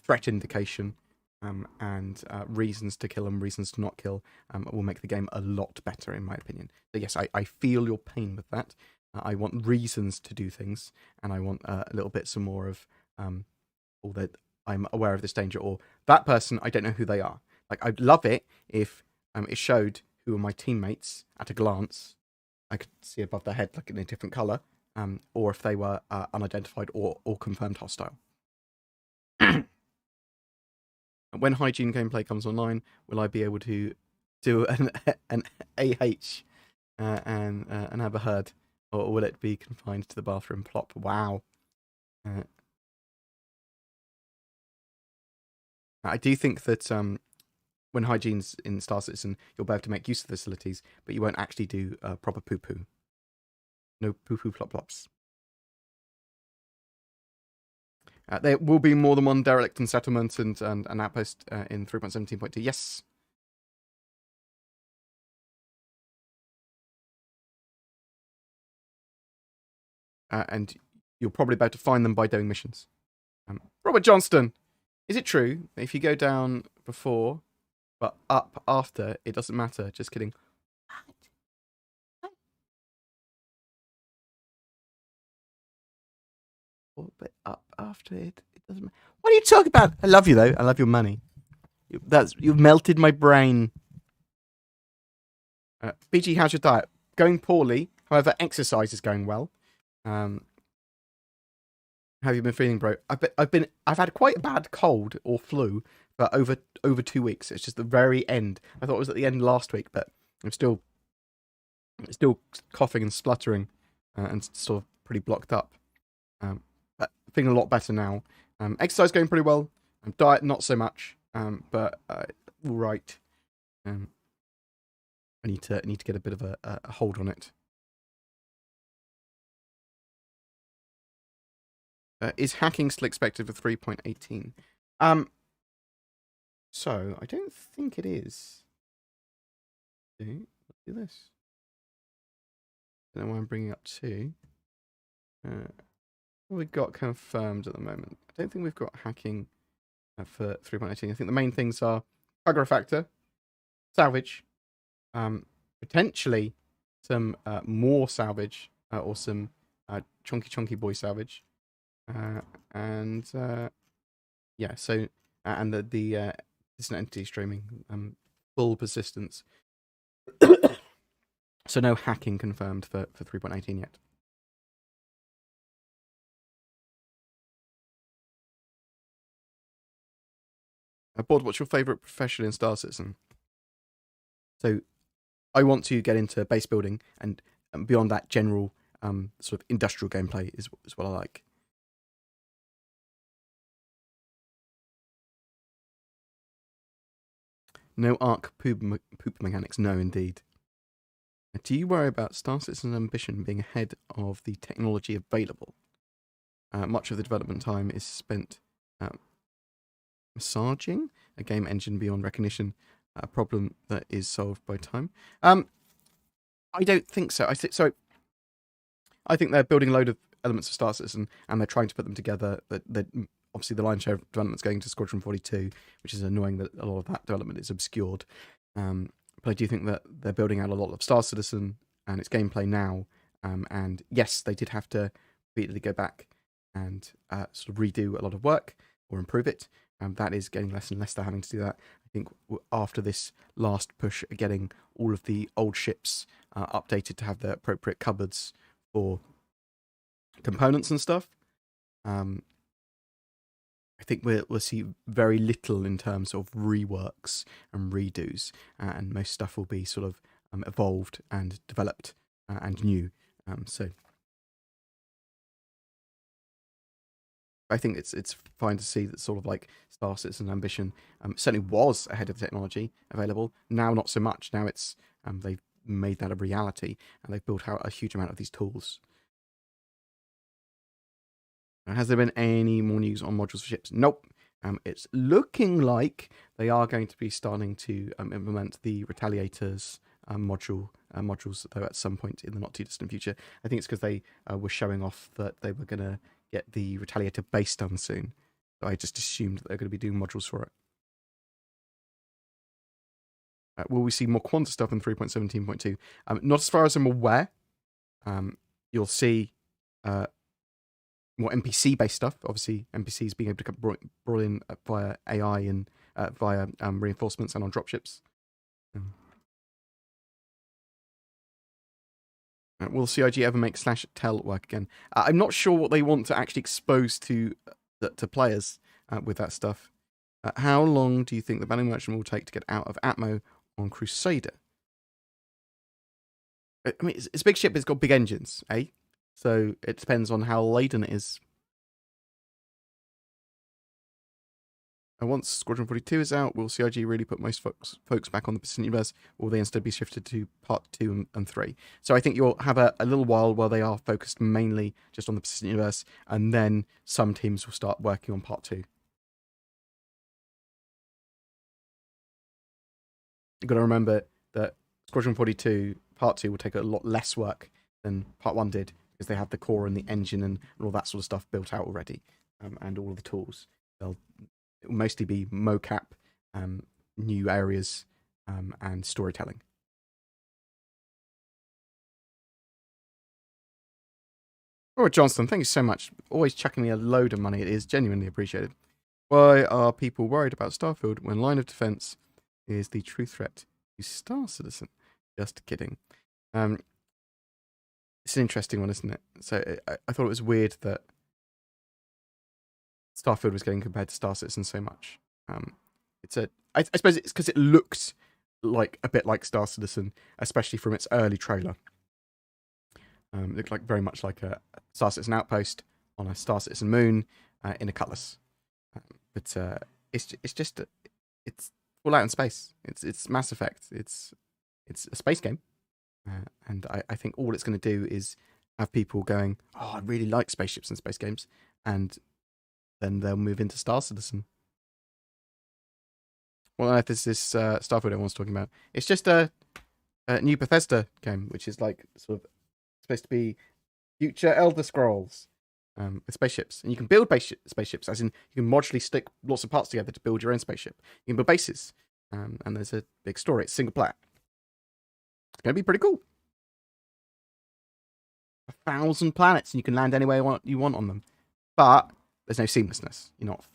threat indication and reasons to kill and reasons to not kill will make the game a lot better, in my opinion. So yes, I feel your pain with that. I want reasons to do things, and I want a little bit some more of all that I'm aware of this danger, or that person, I don't know who they are. Like, I'd love it if it showed who are my teammates at a glance. I could see above their head, like in a different color, or if they were unidentified or confirmed hostile. When hygiene gameplay comes online, will I be able to do an AH and have a herd, or will it be confined to the bathroom plop? Wow. I do think that when hygiene's in Star Citizen, you'll be able to make use of the facilities, but you won't actually do proper poo-poo. No poo-poo plop-plops. There will be more than one derelict and settlement and an outpost in 3.17.2. Yes. And you'll probably be able to find them by doing missions. Robert Johnston, is it true that if you go down before, but up after, it doesn't matter? Just kidding. But up after it doesn't matter. What are you talking about? I love you, though. I love your money. You've melted my brain. BG, how's your diet? Going poorly. However, exercise is going well. How have you been feeling, bro? I've had quite a bad cold or flu for over 2 weeks. It's just the very end. I thought it was at the end last week, but I'm still coughing and spluttering and sort of pretty blocked up. But feeling a lot better now. Exercise going pretty well. Diet not so much, but all right. I need to get a bit of a hold on it. Is hacking still expected for 3.18? So I don't think it is. Let's do this. I don't know why I'm bringing up 2. What we've got confirmed at the moment. I don't think we've got hacking for 3.18. I think the main things are aggro factor, salvage, potentially some more salvage or some chonky boy salvage, and yeah. So and the distant entity streaming, full persistence. So no hacking confirmed for 3.18 yet. Bored, what's your favourite profession in Star Citizen? So I want to get into base building, and beyond that, general sort of industrial gameplay is what I like. No arc poop mechanics, no indeed. Do you worry about Star Citizen's ambition being ahead of the technology available? Much of the development time is spent massaging a game engine beyond recognition, a problem that is solved by time. I don't think so. I think they're building a load of elements of Star Citizen, and they're trying to put them together. That obviously the lion's share of development's going to Squadron 42, which is annoying that a lot of that development is obscured. But I do think that they're building out a lot of Star Citizen and its gameplay now. And yes, they did have to repeatedly go back and sort of redo a lot of work or improve it. That is getting less and less. They're having to do that. I think after this last push at getting all of the old ships updated to have the appropriate cupboards for components and stuff, I think we'll see very little in terms of reworks and redos, and most stuff will be sort of evolved and developed and new. So I think it's fine to see that sort of like Star Citizen ambition certainly was ahead of the technology available. Now not so much. Now it's they've made that a reality, and they've built out a huge amount of these tools. Has there been any more news on modules for ships? Nope. It's looking like they are going to be starting to implement the Retaliators modules, though, at some point in the not too distant future. I think it's because they were showing off that they were going to get the Retaliator base done soon. So I just assumed that they're going to be doing modules for it. Will we see more Quanta stuff in 3.17.2? Not as far as I'm aware. you'll see more NPC-based stuff. Obviously, NPCs being able to get brought in via AI and via reinforcements and on dropships. Will CIG ever make /tell work again? I'm not sure what they want to actually expose to players with that stuff. How long do you think the Bounty Merchant will take to get out of Atmo on Crusader? I mean, it's a big ship, it's got big engines, eh? So it depends on how laden it is. And once Squadron 42 is out, will CIG really put most folks back on the Persistent Universe, or will they instead be shifted to Part 2 and 3? So I think you'll have a little while where they are focused mainly just on the Persistent Universe, and then some teams will start working on Part 2. You've got to remember that Squadron 42 Part 2 will take a lot less work than Part 1 did, because they have the core and the engine and all that sort of stuff built out already, and all of the tools. It will mostly be mocap, new areas, and storytelling. Robert Johnston, thank you so much. Always chucking me a load of money. It is genuinely appreciated. Why are people worried about Starfield when line of defense is the true threat to Star Citizen? Just kidding. It's an interesting one, isn't it? So I thought it was weird that Starfield was getting compared to Star Citizen so much. I suppose it's because it looked like a bit like Star Citizen, especially from its early trailer. It looked like very much like a Star Citizen outpost on a Star Citizen moon in a Cutlass. But it's all out in space. It's Mass Effect. It's a space game, and I think all it's going to do is have people going, "Oh, I really like spaceships and space games," and then they'll move into Star Citizen. What on earth is this Starfield everyone's talking about? It's just a new Bethesda game, which is like sort of supposed to be future Elder Scrolls with spaceships. And you can build spaceships, as in you can modularly stick lots of parts together to build your own spaceship. You can build bases, and there's a big story. It's single player. It's going to be pretty cool. 1,000 planets, and you can land anywhere you want on them. But there's no seamlessness.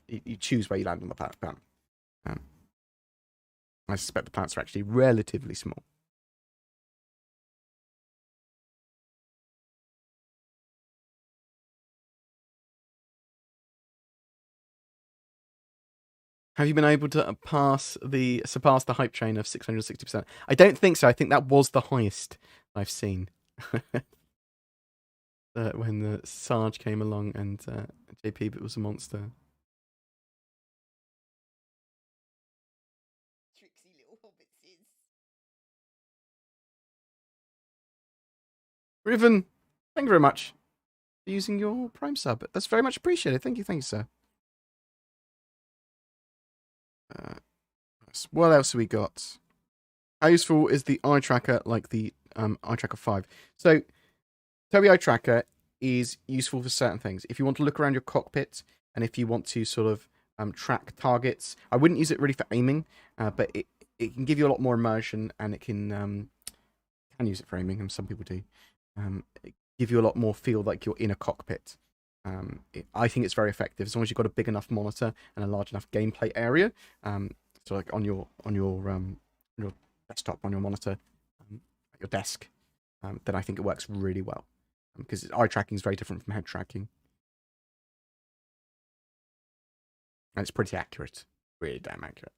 You choose where you land on the planet. I suspect the planets are actually relatively small. Have you been able to surpass the hype train of 660%? I don't think so. I think that was the highest I've seen. When the Sarge came along and JP, but was a monster. Tricksy little hobbitses. Riven, thank you very much for using your Prime sub. That's very much appreciated. Thank you, sir. What else have we got? How useful is the eye tracker like the eye tracker 5? So, Tobii eye tracker is useful for certain things. If you want to look around your cockpit and if you want to sort of track targets, I wouldn't use it really for aiming, but it can give you a lot more immersion, and it can use it for aiming, and some people do. It give you a lot more feel like you're in a cockpit. I think it's very effective as long as you've got a big enough monitor and a large enough gameplay area. So like on your desktop, on your monitor, at your desk, then I think it works really well, because eye tracking is very different from head tracking, and it's pretty accurate, really damn accurate.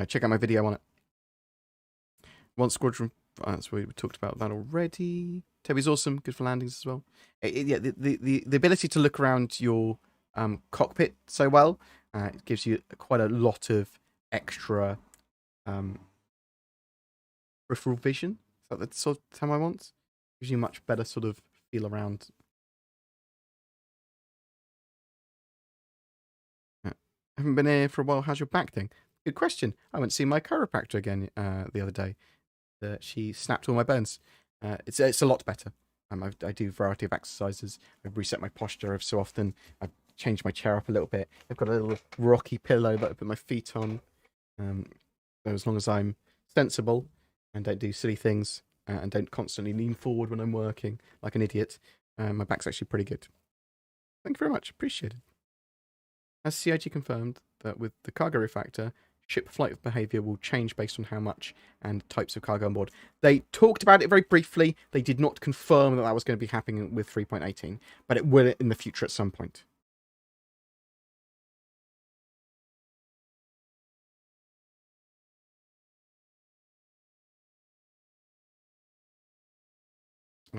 Check out my video on it. One Squadron. So we talked about that already. Toby's awesome, good for landings as well. Yeah, the ability to look around your cockpit so well, it gives you quite a lot of extra peripheral vision. Is that the sort of term I want? Gives you a much better sort of feel around. Haven't been here for a while. How's your back thing? Good question. I went to see my chiropractor again the other day. She snapped all my bones. It's a lot better. I do a variety of exercises. I reset my posture every so often. I changed my chair up a little bit. I've got a little rocky pillow that I put my feet on. So as long as I'm sensible and don't do silly things, and don't constantly lean forward when I'm working like an idiot, my back's actually pretty good. Thank you very much. Appreciate it. Has CIG confirmed that with the cargo refactor, ship flight behavior will change based on how much and types of cargo on board? They talked about it very briefly. They did not confirm that that was going to be happening with 3.18, but it will in the future at some point.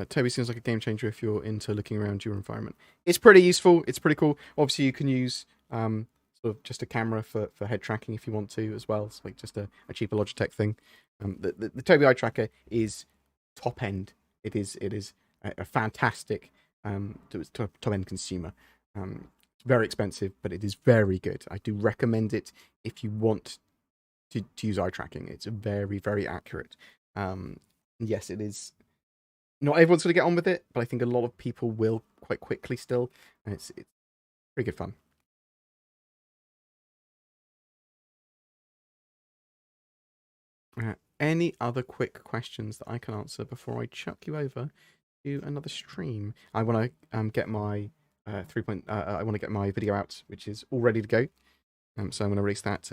Toby seems like a game changer if you're into looking around your environment. It's pretty useful. It's pretty cool. Obviously, you can use sort of just a camera for head tracking if you want to as well. It's like just a cheaper Logitech thing. The Toby Eye Tracker is top end. It is a fantastic top end consumer. It's very expensive, but it is very good. I do recommend it if you want to use eye tracking. It's very, very accurate. Yes, it is. Not everyone's going to get on with it, but I think a lot of people will quite quickly still. And it's pretty good fun. Any other quick questions that I can answer before I chuck you over to another stream? I want to get my I want to get my video out, which is all ready to go. So I'm going to release that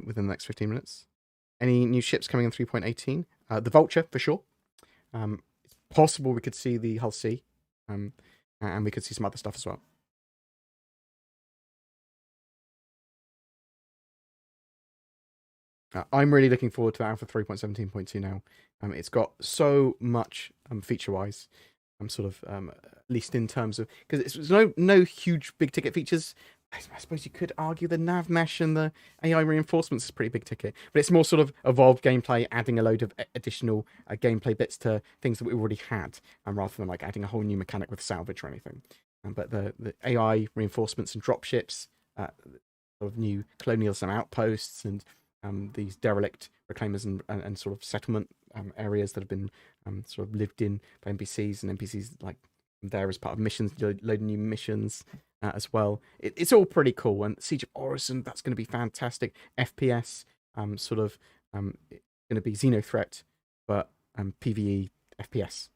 within the next 15 minutes. Any new ships coming in 3.18? The Vulture, for sure. It's possible we could see the Hull C, and we could see some other stuff as well. I'm really looking forward to Alpha 3.17.2 now. It's got so much feature-wise, sort of at least in terms of, because it's no huge big ticket features. I suppose you could argue the nav mesh and the AI reinforcements is pretty big ticket, but it's more sort of evolved gameplay, adding a load of additional gameplay bits to things that we already had, rather than like adding a whole new mechanic with salvage or anything. But the AI reinforcements and dropships, of new colonialism outposts and these derelict reclaimers and sort of settlement areas that have been sort of lived in by NPCs, and NPCs like there as part of missions, load of new missions as well. It's all pretty cool. And Siege of Orison, that's going to be fantastic. FPS, sort of going to be Xeno threat, but PVE FPS.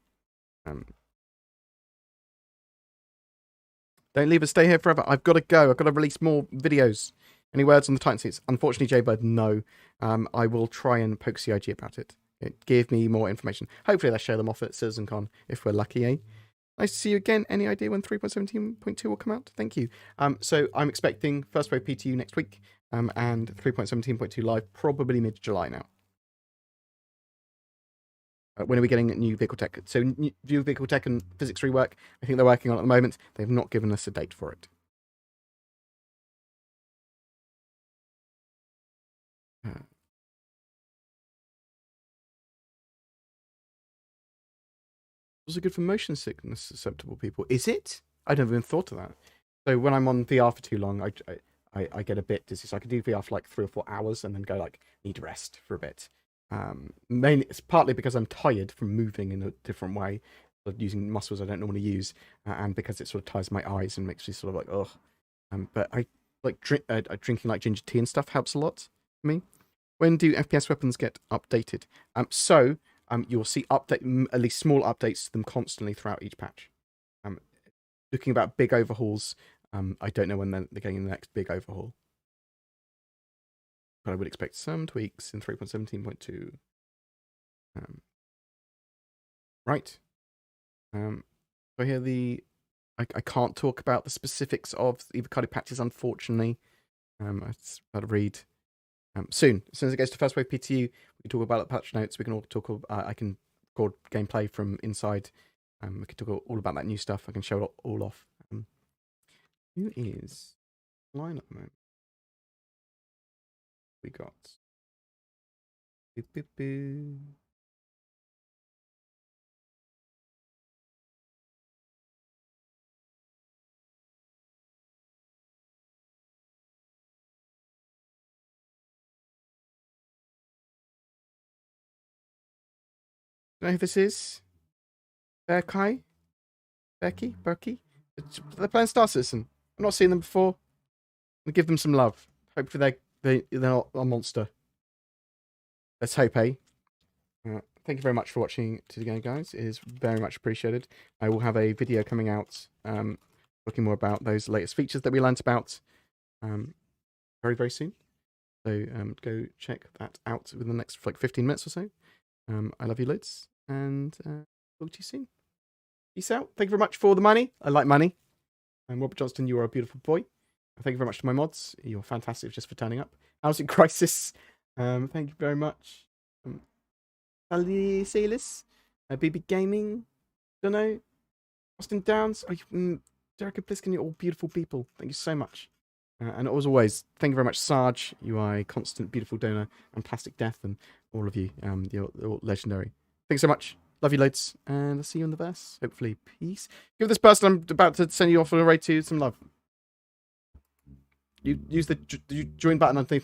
Don't leave us, stay here forever. I've got to go. I've got to release more videos. Any words on the Titan seats? Unfortunately, Jaybird, no. I will try and poke CIG about it. Give me more information. Hopefully they'll show them off at CitizenCon if we're lucky, eh? Nice to see you again. Any idea when 3.17.2 will come out? Thank you. So I'm expecting first wave PTU next week, and 3.17.2 live probably mid-July now. When are we getting new vehicle tech? So new vehicle tech and physics rework, I think they're working on at the moment. They've not given us a date for it. Was it good for motion sickness susceptible people? Is it? I never even thought of that. So when I'm on VR for too long, I get a bit dizzy. So I can do VR for like 3 or 4 hours and then go like need rest for a bit. Mainly it's partly because I'm tired from moving in a different way, using muscles I don't normally use, and because it sort of ties my eyes and makes me sort of like ugh. But I like drinking like ginger tea and stuff helps a lot for me. When do FPS weapons get updated? So you'll see at least small updates to them constantly throughout each patch. Looking about big overhauls, I don't know when they're getting the next big overhaul, but I would expect some tweaks in 3.17.2. Right. I hear I can't talk about the specifics of the Avocado patches, unfortunately. I'll read soon. As soon as it goes to first wave PTU, we can talk about patch notes. We can all talk. I can record gameplay from inside. We can talk all about that new stuff. I can show it all off. Who is line at the moment? We got. Boo, boo, boo. You know who this is? Berkey? Berkey? They're playing Star Citizen. I've not seen them before. We'll give them some love. Hopefully they're not a monster. Let's hope, eh? thank you very much for watching today, guys. It is very much appreciated. I will have a video coming out talking more about those latest features that we learnt about very, very soon. So go check that out within the next 15 minutes or so. I love you loads, and talk to you soon. Peace out. Thank you very much for the money. I like money. And Robert Johnston, you are a beautiful boy. Thank you very much to my mods. You're fantastic just for turning up. Housing Crisis. Thank you very much. Ali Salis. BB Gaming. Don't know. Austin Downs. Derek Bliskin, you're all beautiful people. Thank you so much. And as always, thank you very much, Sarge. You are a constant, beautiful donor, and Plastic Death, and all of you. You're all legendary. Thanks so much. Love you loads, and I'll see you in the verse. Hopefully, peace. Give this person I'm about to send you off on a raid to some love. You use the join button underneath.